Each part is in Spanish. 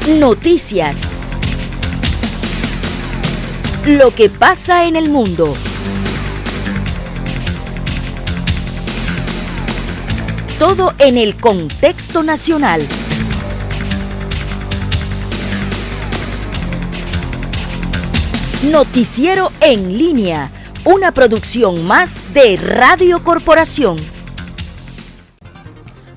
Noticias. Lo que pasa en el mundo. Todo en el contexto nacional. Noticiero en línea, una producción más de Radio Corporación.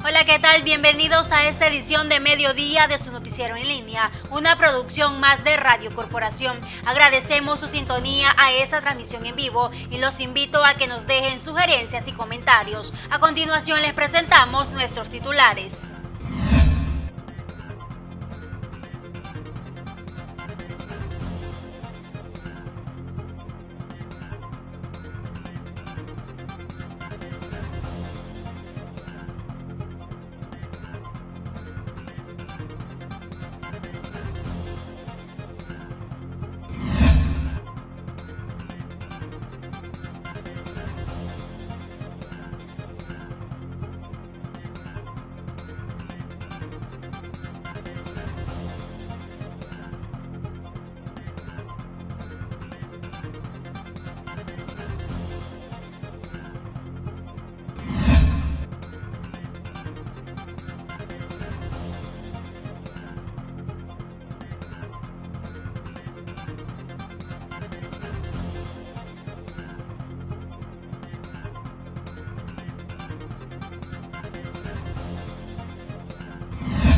Hola, ¿qué tal? Bienvenidos a esta edición de mediodía de su noticiero en línea, una producción más de Radio Corporación. Agradecemos su sintonía a esta transmisión en vivo y los invito a que nos dejen sugerencias y comentarios. A continuación les presentamos nuestros titulares.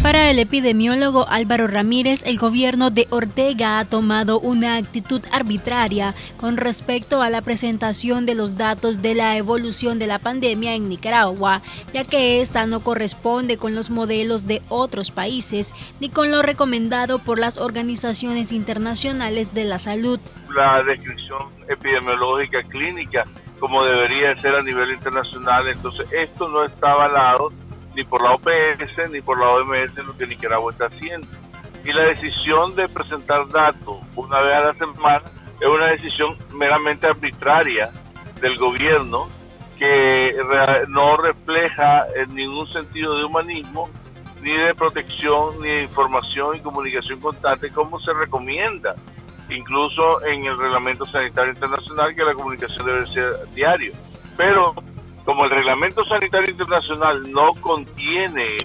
Para el epidemiólogo Álvaro Ramírez, el gobierno de Ortega ha tomado una actitud arbitraria con respecto a la presentación de los datos de la evolución de la pandemia en Nicaragua, ya que esta no corresponde con los modelos de otros países ni con lo recomendado por las organizaciones internacionales de la salud. La descripción epidemiológica clínica como debería ser a nivel internacional, entonces esto no está avalado ni por la OPS ni por la OMS lo que Nicaragua está haciendo. Y la decisión de presentar datos una vez a la semana es una decisión meramente arbitraria del gobierno que no refleja en ningún sentido de humanismo, ni de protección, ni de información y comunicación constante como se recomienda, incluso en el Reglamento Sanitario Internacional, que la comunicación debe ser diario. Pero como el Reglamento Sanitario Internacional no contiene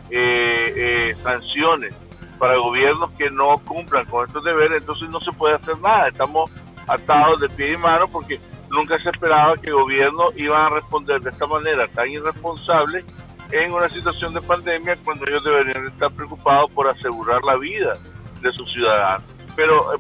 sanciones para gobiernos que no cumplan con estos deberes, entonces no se puede hacer nada. Estamos atados de pie y mano porque nunca se esperaba que gobiernos iban a responder de esta manera tan irresponsable en una situación de pandemia, cuando ellos deberían estar preocupados por asegurar la vida de sus ciudadanos. Pero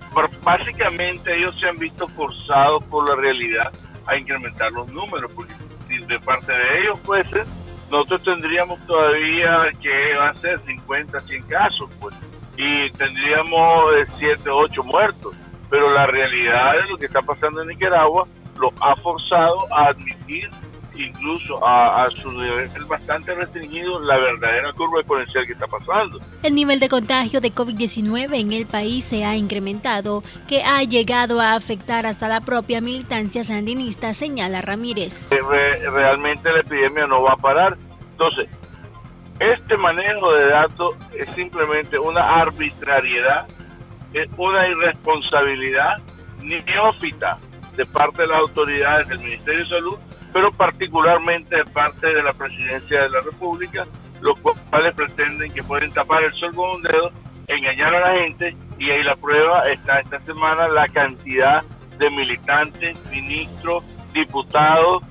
básicamente ellos se han visto forzados por la realidad a incrementar los números, porque si de parte de ellos fuese, nosotros tendríamos todavía que va a ser 50, 100 casos, pues, y tendríamos 7, 8 muertos, pero la realidad de lo que está pasando en Nicaragua lo ha forzado a admitir, incluso a su nivel bastante restringido, la verdadera curva exponencial que está pasando. El nivel de contagio de COVID-19 en el país se ha incrementado, que ha llegado a afectar hasta la propia militancia sandinista, señala Ramírez. Realmente la epidemia no va a parar. Entonces, este manejo de datos es simplemente una arbitrariedad, es una irresponsabilidad neófita de parte de las autoridades del Ministerio de Salud, pero particularmente de parte de la Presidencia de la República, los cuales pretenden que pueden tapar el sol con un dedo, engañar a la gente, y ahí la prueba está esta semana la cantidad de militantes, ministros, diputados,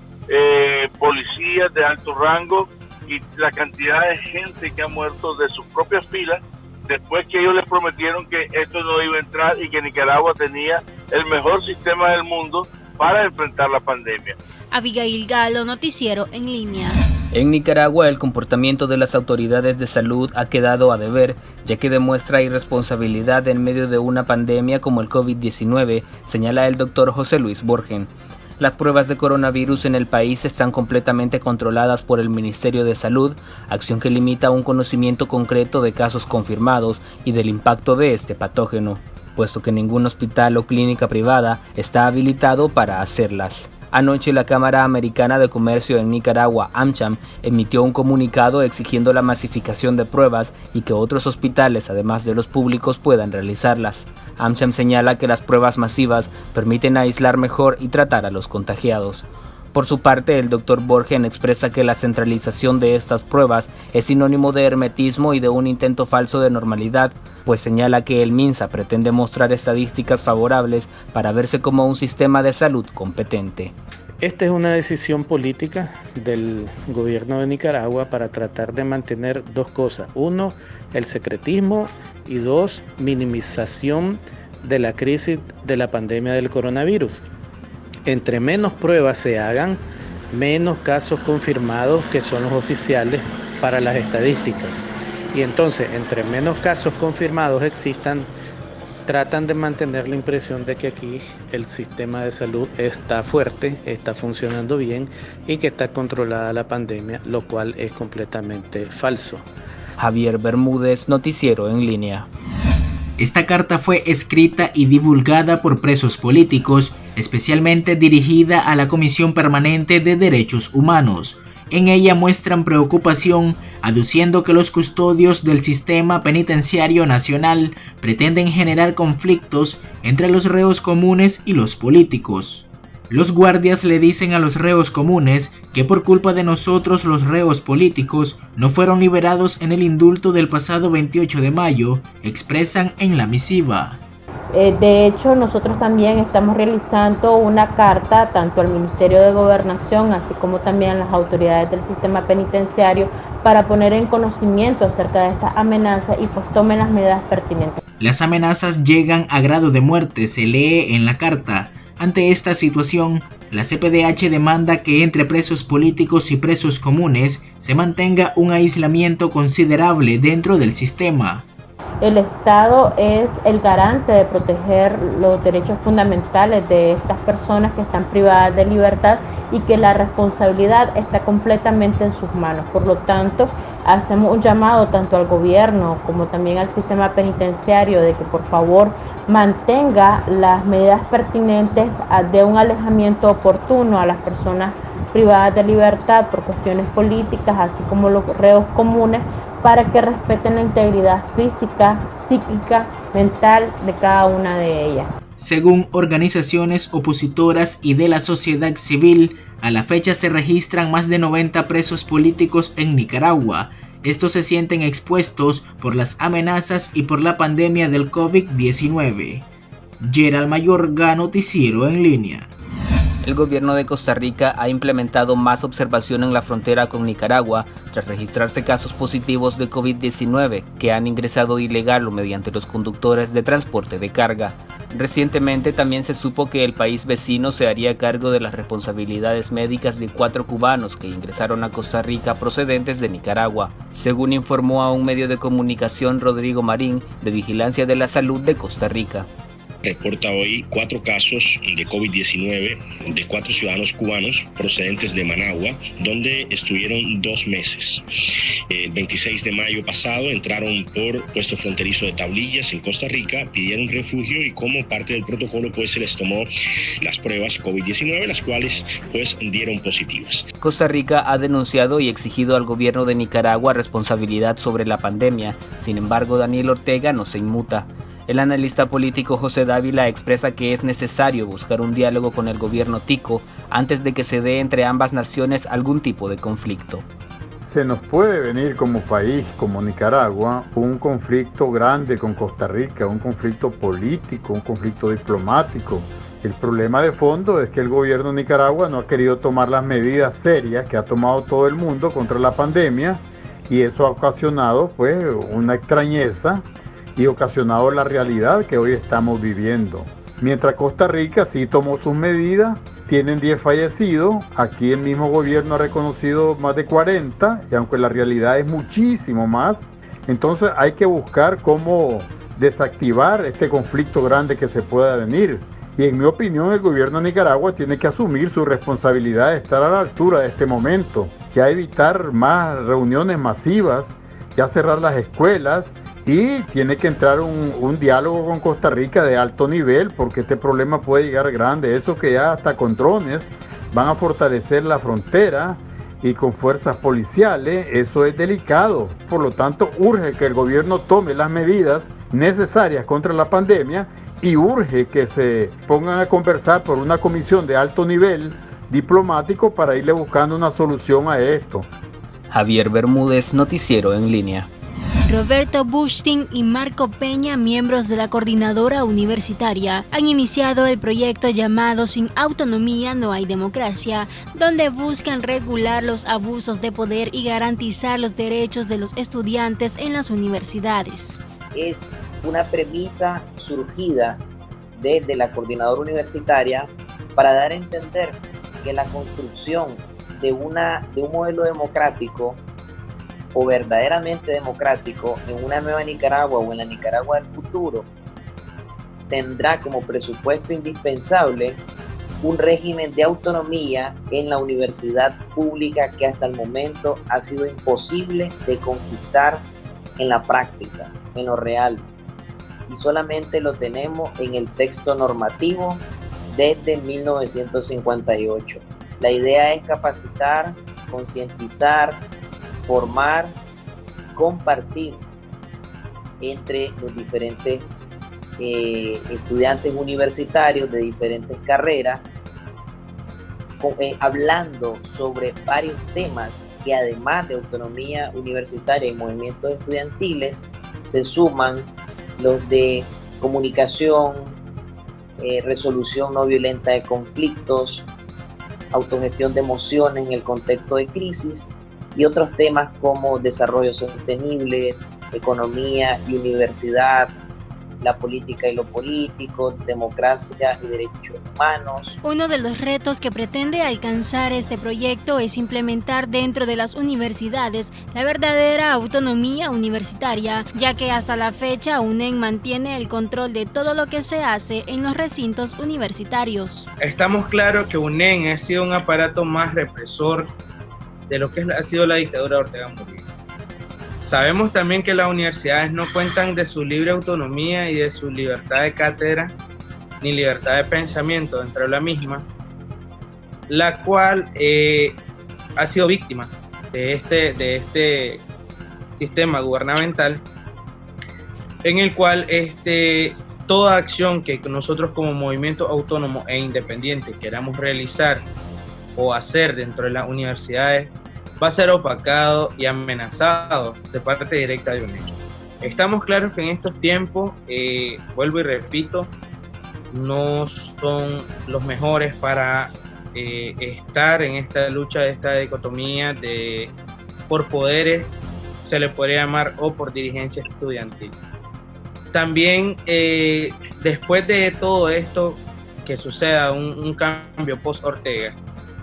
policías de alto rango y la cantidad de gente que ha muerto de sus propias filas después que ellos les prometieron que esto no iba a entrar y que Nicaragua tenía el mejor sistema del mundo para enfrentar la pandemia. Abigail Galo, noticiero en línea. En Nicaragua, el comportamiento de las autoridades de salud ha quedado a deber, ya que demuestra irresponsabilidad en medio de una pandemia como el COVID-19, señala el doctor José Luis Borgen. Las pruebas de coronavirus en el país están completamente controladas por el Ministerio de Salud, acción que limita un conocimiento concreto de casos confirmados y del impacto de este patógeno, puesto que ningún hospital o clínica privada está habilitado para hacerlas. Anoche la Cámara Americana de Comercio en Nicaragua, AmCham, emitió un comunicado exigiendo la masificación de pruebas y que otros hospitales, además de los públicos, puedan realizarlas. AmCham señala que las pruebas masivas permiten aislar mejor y tratar a los contagiados. Por su parte, el Dr. Borgen expresa que la centralización de estas pruebas es sinónimo de hermetismo y de un intento falso de normalidad, pues señala que el MINSA pretende mostrar estadísticas favorables para verse como un sistema de salud competente. Esta es una decisión política del gobierno de Nicaragua para tratar de mantener dos cosas. Uno, el secretismo, y dos, minimización de la crisis de la pandemia del coronavirus. Entre menos pruebas se hagan, menos casos confirmados, que son los oficiales para las estadísticas. Y entonces, entre menos casos confirmados existan, tratan de mantener la impresión de que aquí el sistema de salud está fuerte, está funcionando bien y que está controlada la pandemia, lo cual es completamente falso. Javier Bermúdez, Noticiero en Línea. Esta carta fue escrita y divulgada por presos políticos, especialmente dirigida a la Comisión Permanente de Derechos Humanos. En ella muestran preocupación, aduciendo que los custodios del sistema penitenciario nacional pretenden generar conflictos entre los reos comunes y los políticos. Los guardias le dicen a los reos comunes que por culpa de nosotros los reos políticos no fueron liberados en el indulto del pasado 28 de mayo, expresan en la misiva. De hecho, nosotros también estamos realizando una carta tanto al Ministerio de Gobernación, así como también a las autoridades del sistema penitenciario, para poner en conocimiento acerca de estas amenazas y pues tomen las medidas pertinentes. Las amenazas llegan a grado de muerte, se lee en la carta. Ante esta situación, la CPDH demanda que entre presos políticos y presos comunes se mantenga un aislamiento considerable dentro del sistema. El Estado es el garante de proteger los derechos fundamentales de estas personas que están privadas de libertad y que la responsabilidad está completamente en sus manos. Por lo tanto, hacemos un llamado tanto al gobierno como también al sistema penitenciario de que por favor mantenga las medidas pertinentes de un alejamiento oportuno a las personas privadas de libertad por cuestiones políticas, así como los reos comunes, para que respeten la integridad física, psíquica, mental de cada una de ellas. Según organizaciones opositoras y de la sociedad civil, a la fecha se registran más de 90 presos políticos en Nicaragua. Estos se sienten expuestos por las amenazas y por la pandemia del COVID-19. Gerald Mayorga, Noticiero en Línea. El gobierno de Costa Rica ha implementado más observación en la frontera con Nicaragua tras registrarse casos positivos de COVID-19 que han ingresado ilegal o mediante los conductores de transporte de carga. Recientemente también se supo que el país vecino se haría cargo de las responsabilidades médicas de 4 cubanos que ingresaron a Costa Rica procedentes de Nicaragua, según informó a un medio de comunicación Rodrigo Marín, de Vigilancia de la Salud de Costa Rica. Reporta hoy 4 casos de COVID-19 de 4 ciudadanos cubanos procedentes de Managua, donde estuvieron 2 meses. El 26 de mayo pasado entraron por puesto fronterizo de Tablillas en Costa Rica, pidieron refugio y como parte del protocolo pues se les tomó las pruebas COVID-19, las cuales pues dieron positivas. Costa Rica ha denunciado y exigido al gobierno de Nicaragua responsabilidad sobre la pandemia. Sin embargo, Daniel Ortega no se inmuta. El analista político José Dávila expresa que es necesario buscar un diálogo con el gobierno tico antes de que se dé entre ambas naciones algún tipo de conflicto. Se nos puede venir como país, como Nicaragua, un conflicto grande con Costa Rica, un conflicto político, un conflicto diplomático. El problema de fondo es que el gobierno de Nicaragua no ha querido tomar las medidas serias que ha tomado todo el mundo contra la pandemia y eso ha ocasionado pues una extrañeza y ocasionado la realidad que hoy estamos viviendo. Mientras Costa Rica sí tomó sus medidas, tienen 10 fallecidos, aquí el mismo gobierno ha reconocido más de 40, y aunque la realidad es muchísimo más, entonces hay que buscar cómo desactivar este conflicto grande que se pueda venir. Y en mi opinión el gobierno de Nicaragua tiene que asumir su responsabilidad de estar a la altura de este momento, ya evitar más reuniones masivas, ya cerrar las escuelas, y tiene que entrar un diálogo con Costa Rica de alto nivel porque este problema puede llegar grande. Eso que ya hasta con drones van a fortalecer la frontera y con fuerzas policiales. Eso es delicado. Por lo tanto, urge que el gobierno tome las medidas necesarias contra la pandemia y urge que se pongan a conversar por una comisión de alto nivel diplomático para irle buscando una solución a esto. Javier Bermúdez, Noticiero en Línea. Roberto Bushtin y Marco Peña, miembros de la Coordinadora Universitaria, han iniciado el proyecto llamado Sin autonomía no hay democracia, donde buscan regular los abusos de poder y garantizar los derechos de los estudiantes en las universidades. Es una premisa surgida desde la Coordinadora Universitaria para dar a entender que la construcción de un modelo democrático o verdaderamente democrático en una nueva Nicaragua o en la Nicaragua del futuro tendrá como presupuesto indispensable un régimen de autonomía en la universidad pública que hasta el momento ha sido imposible de conquistar en la práctica, en lo real, y solamente lo tenemos en el texto normativo desde 1958. La idea es capacitar, concientizar, formar, compartir entre los diferentes estudiantes universitarios de diferentes carreras, hablando sobre varios temas que además de autonomía universitaria y movimientos estudiantiles, se suman los de comunicación, resolución no violenta de conflictos, autogestión de emociones en el contexto de crisis, y otros temas como desarrollo sostenible, economía y universidad, la política y lo político, democracia y derechos humanos. Uno de los retos que pretende alcanzar este proyecto es implementar dentro de las universidades la verdadera autonomía universitaria, ya que hasta la fecha UNEN mantiene el control de todo lo que se hace en los recintos universitarios. Estamos claros que UNEN ha sido un aparato más represor de lo que ha sido la dictadura de Ortega Murillo. Sabemos también que las universidades no cuentan de su libre autonomía y de su libertad de cátedra ni libertad de pensamiento dentro de la misma, la cual ha sido víctima de este sistema gubernamental, en el cual toda acción que nosotros como movimiento autónomo e independiente queramos realizar o hacer dentro de las universidades va a ser opacado y amenazado de parte directa de UNEN. Estamos claros que en estos tiempos, vuelvo y repito, no son los mejores para estar en esta lucha de esta dicotomía por poderes, se le podría llamar, o por dirigencia estudiantil. También después de todo esto que suceda, un cambio post-Ortega,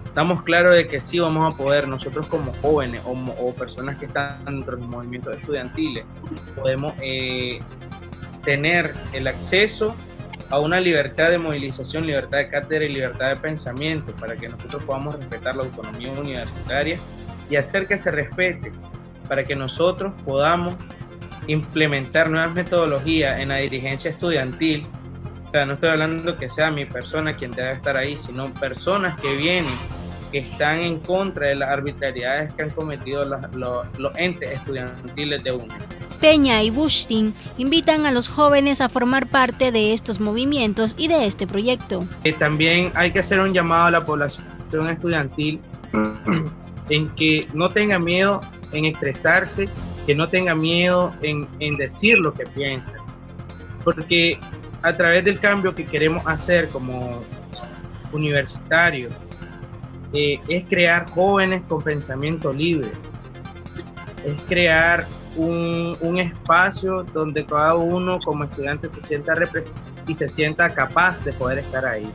estamos claros de que sí vamos a poder, nosotros como jóvenes o personas que están dentro de los movimientos estudiantiles, podemos tener el acceso a una libertad de movilización, libertad de cátedra y libertad de pensamiento, para que nosotros podamos respetar la autonomía universitaria y hacer que se respete, para que nosotros podamos implementar nuevas metodologías en la dirigencia estudiantil. O sea, no estoy hablando que sea mi persona quien debe estar ahí, sino personas que vienen, que están en contra de las arbitrariedades que han cometido los entes estudiantiles de UNEN. Peña y Bushtin invitan a los jóvenes a formar parte de estos movimientos y de este proyecto. También hay que hacer un llamado a la población estudiantil en que no tenga miedo en expresarse, que no tenga miedo en decir lo que piensa, porque a través del cambio que queremos hacer como universitarios, es crear jóvenes con pensamiento libre, es crear un espacio donde cada uno como estudiante se sienta representado y se sienta capaz de poder estar ahí.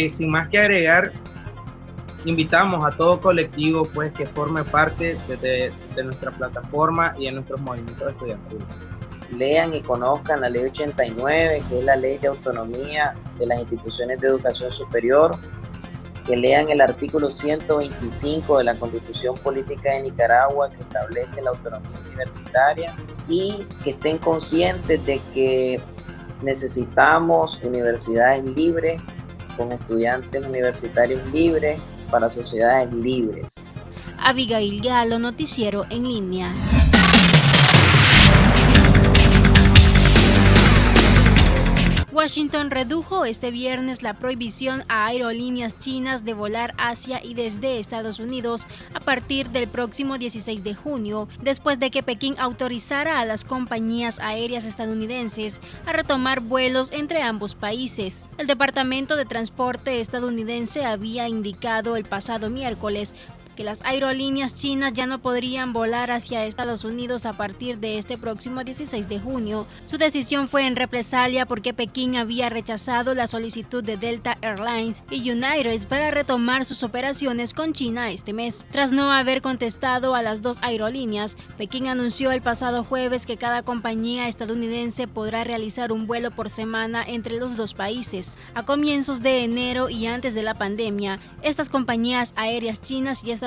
Sin más que agregar, invitamos a todo colectivo pues que forme parte de nuestra plataforma y de nuestros movimientos estudiantiles. Lean y conozcan la Ley 89, que es la Ley de Autonomía de las Instituciones de Educación Superior, que lean el artículo 125 de la Constitución Política de Nicaragua, que establece la autonomía universitaria, y que estén conscientes de que necesitamos universidades libres, con estudiantes universitarios libres para sociedades libres. Abigail Galo, Noticiero en Línea. Washington redujo este viernes la prohibición a aerolíneas chinas de volar hacia y desde Estados Unidos a partir del próximo 16 de junio, después de que Pekín autorizara a las compañías aéreas estadounidenses a retomar vuelos entre ambos países. El Departamento de Transporte estadounidense había indicado el pasado miércoles que las aerolíneas chinas ya no podrían volar hacia Estados Unidos a partir de este próximo 16 de junio. Su decisión fue en represalia porque Pekín había rechazado la solicitud de Delta Airlines y United para retomar sus operaciones con China este mes. Tras no haber contestado a las dos aerolíneas, Pekín anunció el pasado jueves que cada compañía estadounidense podrá realizar un vuelo por semana entre los dos países. A comienzos de enero y antes de la pandemia, estas compañías aéreas chinas y estadounidenses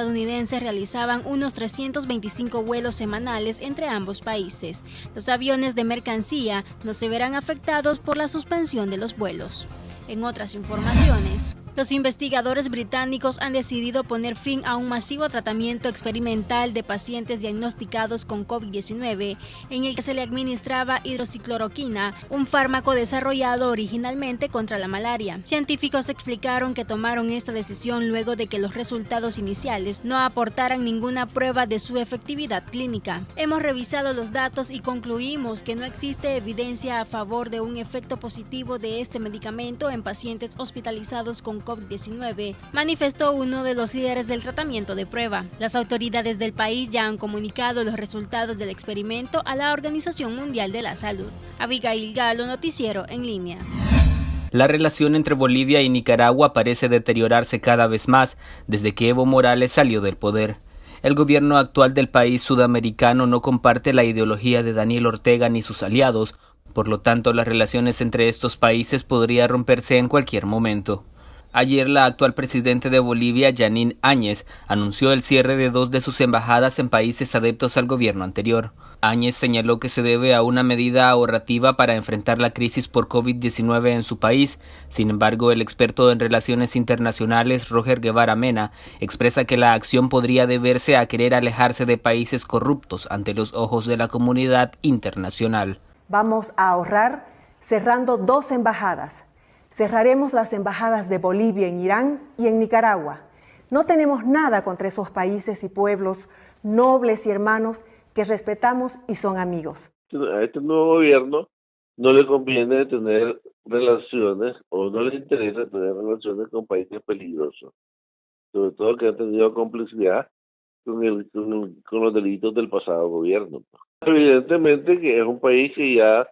realizaban unos 325 vuelos semanales entre ambos países. Los aviones de mercancía no se verán afectados por la suspensión de los vuelos. En otras informaciones, los investigadores británicos han decidido poner fin a un masivo tratamiento experimental de pacientes diagnosticados con COVID-19, en el que se le administraba hidroxicloroquina, un fármaco desarrollado originalmente contra la malaria. Científicos explicaron que tomaron esta decisión luego de que los resultados iniciales no aportaran ninguna prueba de su efectividad clínica. Hemos revisado los datos y concluimos que no existe evidencia a favor de un efecto positivo de este medicamento en pacientes hospitalizados con COVID-19, manifestó uno de los líderes del tratamiento de prueba. Las autoridades del país ya han comunicado los resultados del experimento a la Organización Mundial de la Salud. Abigail Galo, Noticiero en Línea. La relación entre Bolivia y Nicaragua parece deteriorarse cada vez más desde que Evo Morales salió del poder. El gobierno actual del país sudamericano no comparte la ideología de Daniel Ortega ni sus aliados, por lo tanto las relaciones entre estos países podrían romperse en cualquier momento. Ayer la actual presidente de Bolivia, Janine Áñez, anunció el cierre de 2 de sus embajadas en países adeptos al gobierno anterior. Áñez señaló que se debe a una medida ahorrativa para enfrentar la crisis por COVID-19 en su país. Sin embargo, el experto en relaciones internacionales, Roger Guevara Mena, expresa que la acción podría deberse a querer alejarse de países corruptos ante los ojos de la comunidad internacional. Vamos a ahorrar cerrando 2 embajadas. Cerraremos las embajadas de Bolivia en Irán y en Nicaragua. No tenemos nada contra esos países y pueblos nobles y hermanos que respetamos y son amigos. A este nuevo gobierno no le conviene tener relaciones o no le interesa tener relaciones con países peligrosos, sobre todo que han tenido complicidad con los delitos del pasado gobierno. Evidentemente que es un país que ya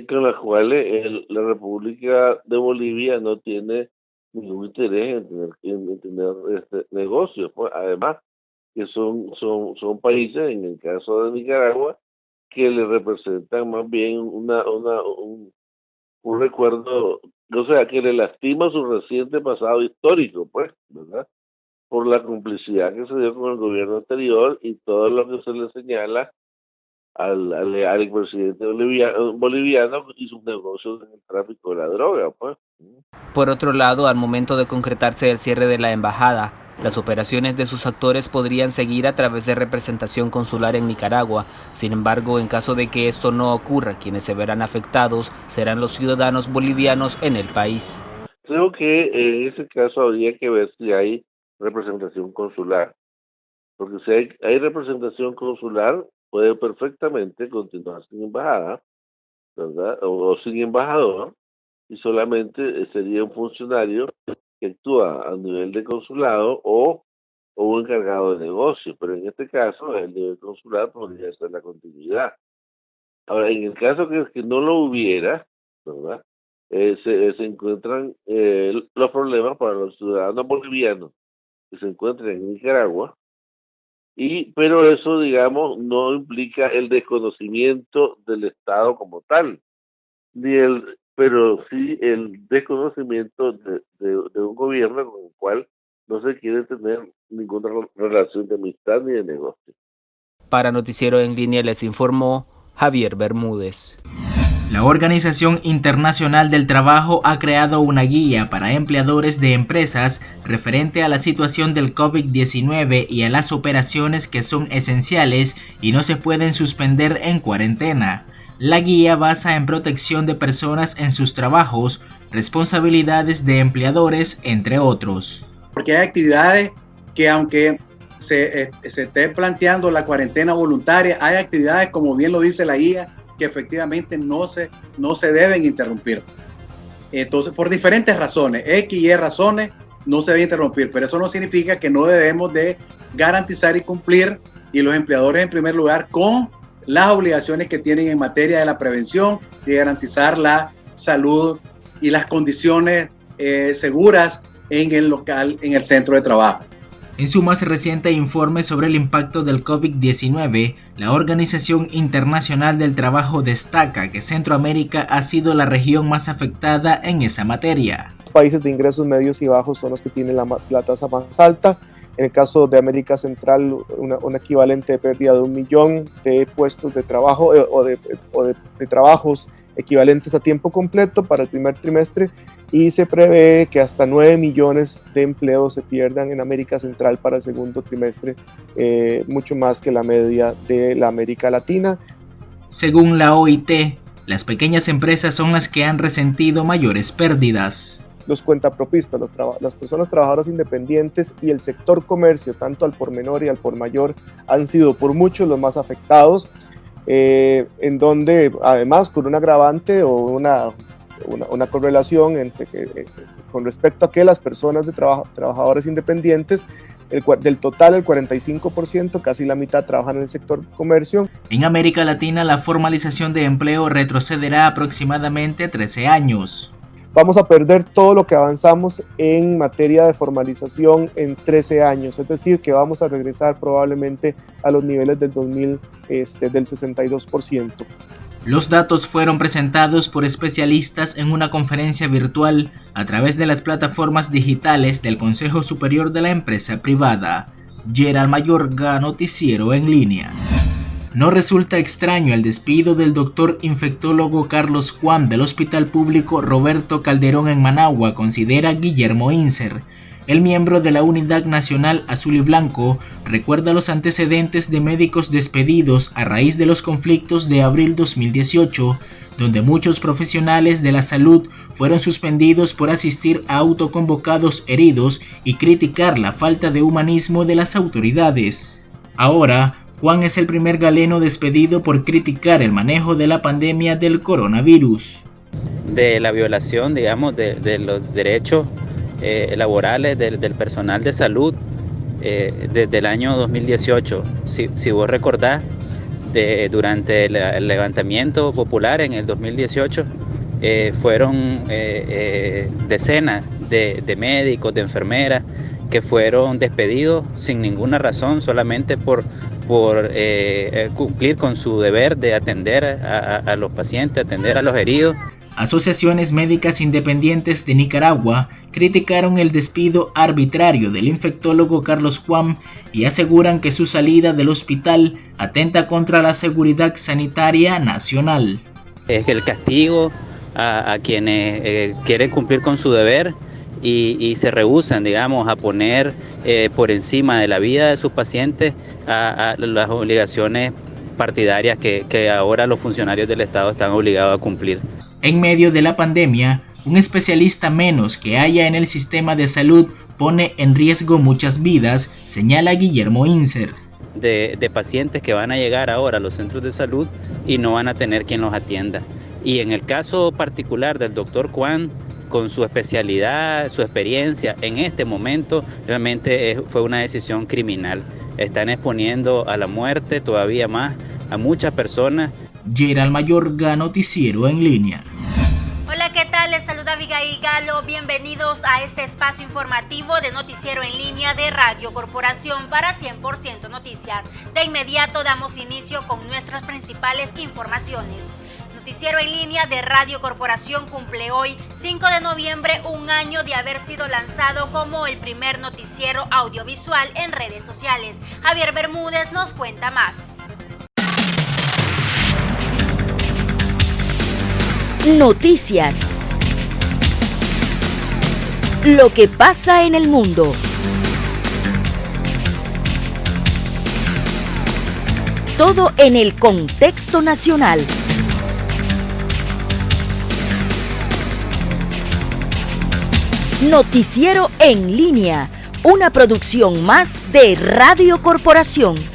con las cuales la República de Bolivia no tiene ningún interés en tener negocios. Pues, además, que son países, en el caso de Nicaragua, que le representan más bien un recuerdo, o sea, que le lastima su reciente pasado histórico, pues, ¿verdad? Por la complicidad que se dio con el gobierno anterior y todo lo que se le señala al expresidente boliviano y sus negocios en el tráfico de la droga, pues. Por otro lado, al momento de concretarse el cierre de la embajada, las operaciones de sus actores podrían seguir a través de representación consular en Nicaragua. Sin embargo, en caso de que esto no ocurra, quienes se verán afectados serán los ciudadanos bolivianos en el país. Creo que en ese caso habría que ver si hay representación consular, porque si hay representación consular, puede perfectamente continuar sin embajada, ¿verdad? O sin embajador, y solamente sería un funcionario que actúa a nivel de consulado o un encargado de negocio, pero en este caso el nivel consular podría ser la continuidad. Ahora, en el caso que no lo hubiera, ¿verdad? Se encuentran los problemas para los ciudadanos bolivianos que se encuentran en Nicaragua, pero eso, digamos, no implica el desconocimiento del Estado como tal, pero sí el desconocimiento de un gobierno con el cual no se quiere tener ninguna relación de amistad ni de negocio. Para Noticiero en Línea les informó Javier Bermúdez. La Organización Internacional del Trabajo ha creado una guía para empleadores de empresas referente a la situación del COVID-19 y a las operaciones que son esenciales y no se pueden suspender en cuarentena. La guía basa en protección de personas en sus trabajos, responsabilidades de empleadores, entre otros. Porque hay actividades que aunque se esté planteando la cuarentena voluntaria, hay actividades, como bien lo dice la guía, que efectivamente no se deben interrumpir. Entonces, por diferentes razones, X y Y razones, no se debe interrumpir, pero eso no significa que no debemos de garantizar y cumplir, y los empleadores en primer lugar, con las obligaciones que tienen en materia de la prevención y de garantizar la salud y las condiciones seguras en el local, en el centro de trabajo. En su más reciente informe sobre el impacto del COVID-19, la Organización Internacional del Trabajo destaca que Centroamérica ha sido la región más afectada en esa materia. Países de ingresos medios y bajos son los que tienen la tasa más alta. En el caso de América Central, un equivalente de pérdida de 1 millón de puestos de trabajo o de trabajos equivalentes a tiempo completo para el primer trimestre, y se prevé que hasta 9 millones de empleos se pierdan en América Central para el segundo trimestre, mucho más que la media de la América Latina. Según la OIT, las pequeñas empresas son las que han resentido mayores pérdidas. Los cuentapropistas, las personas trabajadoras independientes y el sector comercio, tanto al por menor y al por mayor, han sido por mucho los más afectados, en donde además con un agravante o una correlación con respecto a que las personas de trabajadores independientes, del total el 45%, casi la mitad trabajan en el sector comercio. En América Latina la formalización de empleo retrocederá aproximadamente 13 años. Vamos a perder todo lo que avanzamos en materia de formalización en 13 años, es decir, que vamos a regresar probablemente a los niveles del 2000 del 62%. Los datos fueron presentados por especialistas en una conferencia virtual a través de las plataformas digitales del Consejo Superior de la Empresa Privada. Gerald Mayorga, Noticiero en Línea. No resulta extraño el despido del doctor infectólogo Carlos Cuam del Hospital Público Roberto Calderón en Managua, considera Guillermo Inser. El miembro de la Unidad Nacional Azul y Blanco recuerda los antecedentes de médicos despedidos a raíz de los conflictos de abril 2018, donde muchos profesionales de la salud fueron suspendidos por asistir a autoconvocados heridos y criticar la falta de humanismo de las autoridades. Ahora, Juan es el primer galeno despedido por criticar el manejo de la pandemia del coronavirus. De la violación, digamos, de los derechos laborales del personal de salud desde el año 2018. Si vos recordás, durante el levantamiento popular en el 2018, fueron decenas de médicos, de enfermeras, que fueron despedidos sin ninguna razón, solamente por cumplir con su deber de atender a los pacientes, atender a los heridos. Asociaciones médicas independientes de Nicaragua criticaron el despido arbitrario del infectólogo Carlos Cuam y aseguran que su salida del hospital atenta contra la seguridad sanitaria nacional. Es el castigo a quienes quieren cumplir con su deber y se rehúsan, digamos, a poner por encima de la vida de sus pacientes a las obligaciones partidarias que ahora los funcionarios del Estado están obligados a cumplir. En medio de la pandemia, un especialista menos que haya en el sistema de salud pone en riesgo muchas vidas, señala Guillermo Inser. De pacientes que van a llegar ahora a los centros de salud y no van a tener quien los atienda. Y en el caso particular del doctor Cuam, con su especialidad, su experiencia, en este momento realmente fue una decisión criminal. Están exponiendo a la muerte todavía más a muchas personas. Gerald Mayorga, Noticiero en Línea. Hola, ¿qué tal? Les saluda Abigail Galo. Bienvenidos a este espacio informativo de Noticiero en Línea de Radio Corporación para 100% Noticias. De inmediato damos inicio con nuestras principales informaciones. Noticiero en Línea de Radio Corporación cumple hoy, 5 de noviembre, un año de haber sido lanzado como el primer noticiero audiovisual en redes sociales. Javier Bermúdez nos cuenta más. Noticias. Lo que pasa en el mundo. Todo en el contexto nacional. Noticiero en línea, una producción más de Radio Corporación.